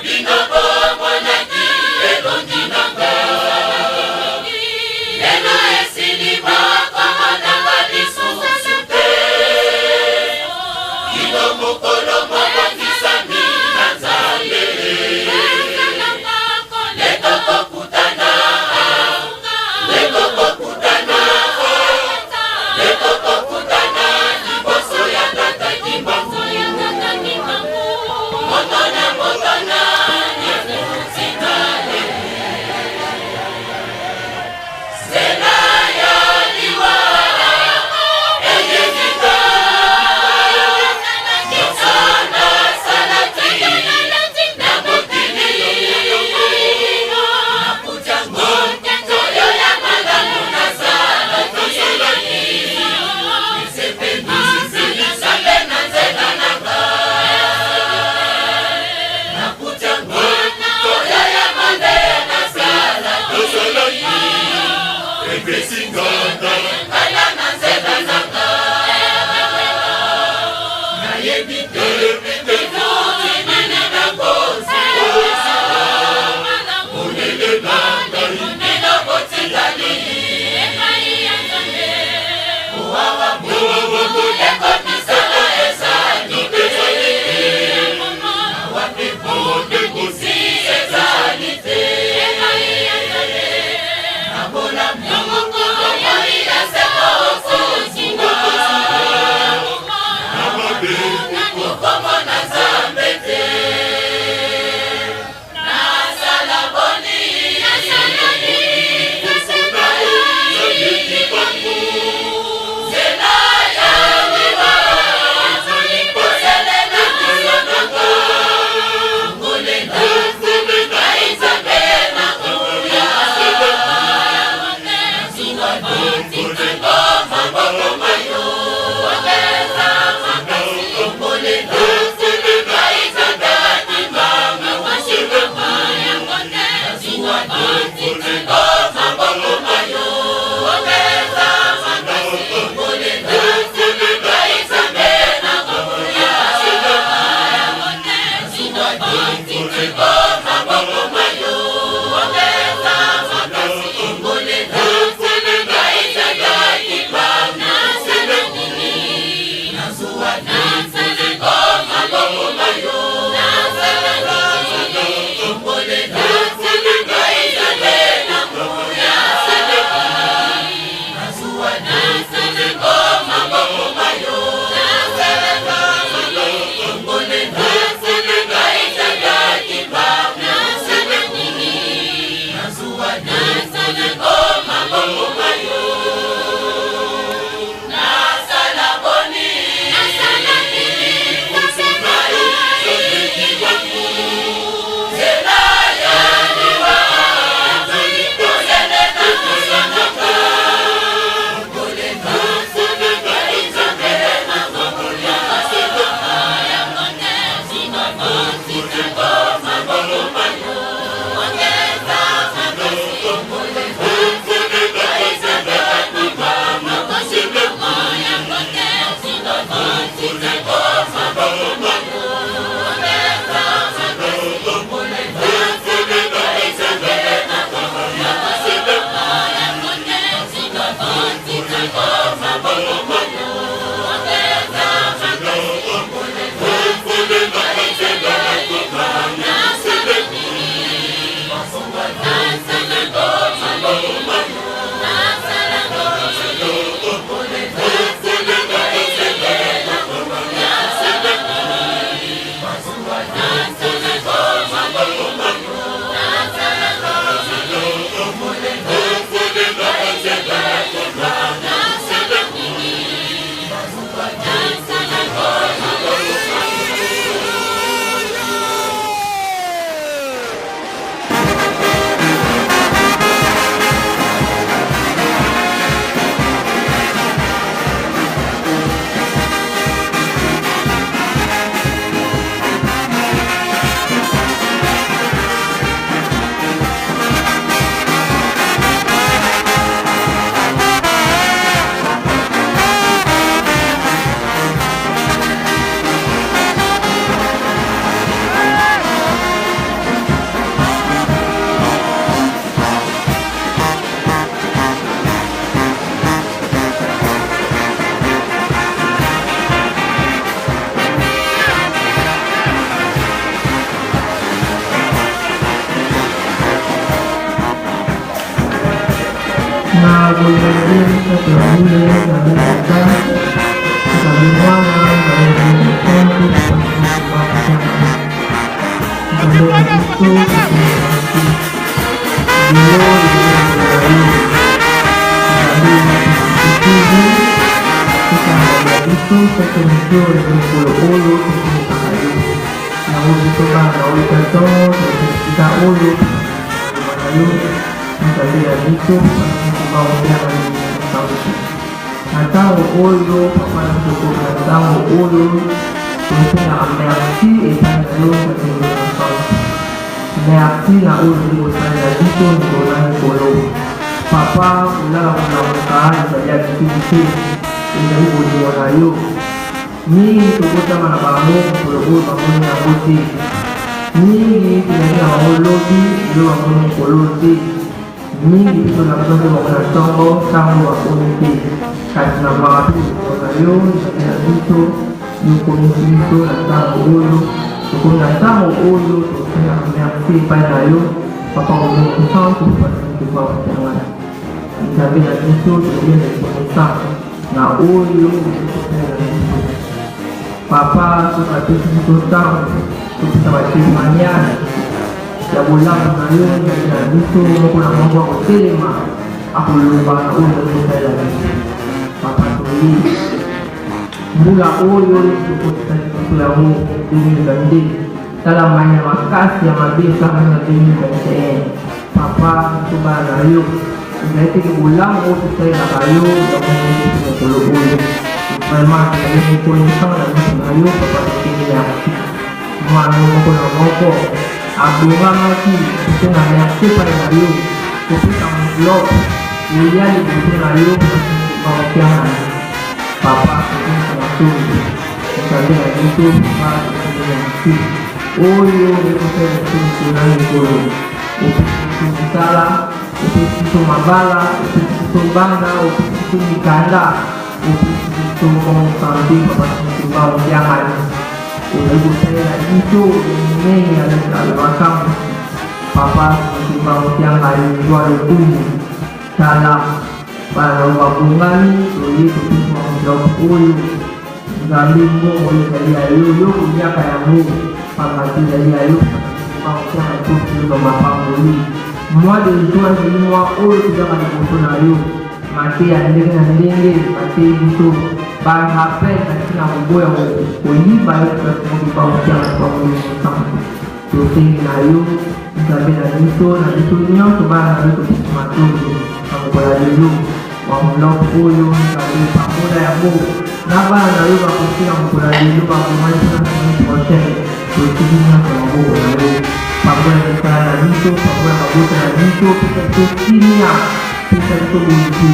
Kiba na bulungan sa tuloy na nata sa liwanag ay hindi ko pagkakasya sa loob ito sa pinagkakasya Diyos ito sa tunsyon ng ulo-ulo sa pinakayo. Naulit ito ba? Naulit ito sa ulo malayo ang kalihan dito ang kumawalan ng tao. Ang tao ulo, papanagsuko ng tao ulo, kung pinakamayaki ay panalo sa tulo ng tao. Mayaki na ulo sa dito ng tulang ulo. Papa, ulang kahan sa yan pinti. Hindi ko malayo. Ni tugod na manabaho kulubod ako niya buti. Ni pinagin ako lodi, ilo ako ng kulodi. Ni ito lang ito ako ng tango ako niti. Kahit na mga pito malayo, sa dito, yung kumisito at tango ulo. Kung na tango ulo, kaya sipay na yun, papagulong ko sa ako, paano ko ako tangan. Sabi na dito, yun ay pumusang. Na ulo Papa suka tutang sa batimanya sa bulang na yun na dito ako lang magawa ko silima ako lupa na ulo sa lagi Papa tuli mula ulo tukot sa tula mo gandi talamay na makas yang mabisa na gandi Papa suka na yun dahil ulang ulo sa kayo ulo-ulo. Memang ini pun sangat mengayu kepada dia. Manu pun moko. Abungan lagi itu namanya siapa yang ayu. Tapi kamu blok. Dia itu ayu mau jangan. Papa itu satu. Misalnya itu papa itu oh itu saya itu itu salah. Itu mabala, itu bana, itu mikanda, itu sampai bapak bau jangan. Ibu saya itu ini ada kalau macam papa bau jangan jual bunyi. Salam pada wabungan itu mau jauh ulu. Galimbo oleh dari ayu, punya kayamu, pangkat dari ayu, mau jangan itu bapak beli. Semua dijual semua tidak ada buku nayu mati dengan mati buku bahan HP nanti nak buat yang baik mau dibawa jangan bawa sama tulis nayu sampai nanti itu nya coba nanti itu matu kamu boleh dulu mau blok uyu kali pakai yang bu napa nayu aku sih kamu boleh dulu kamu main dengan proses tulisnya kamu nayu Papua sana dito, Papua kabuta dito, kita kimia, kita itu bunyi.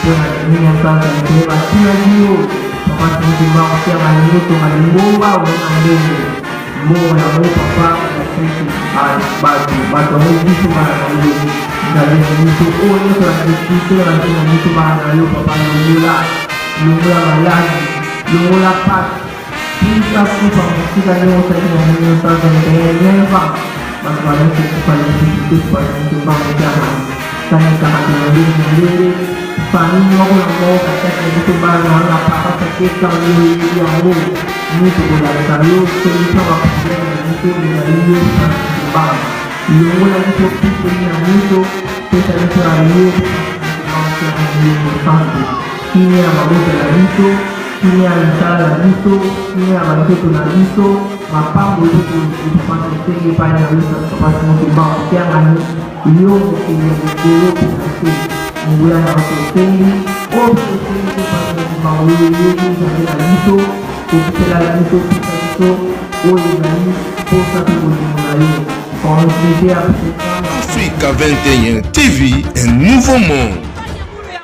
Dengan ini yang saya kira sila dulu. Papa sendiri mau siapa itu dengan bomba dengan dulu. Bomba yang mau papa batu itu mana dulu. Jadi itu itu nanti itu mana dulu papa lumula lumula pas. Kita pun kita yang saya dengan Bagaimana paling itu paling cuma jangan saya sangat mengalami paling mau kata itu barang apa sakit kalau yang ini sudah selalu cerita waktu itu dari bang yang lagi seperti itu kita selalu mau satu ini yang mau itu ini yang salah itu ini yang itu itu Mapa boleh di tempat tinggi pada bisa tempat mau jangan iyo dulu bulan waktu tinggi tinggi pada mau itu Africa 21 TV, un nouveau monde.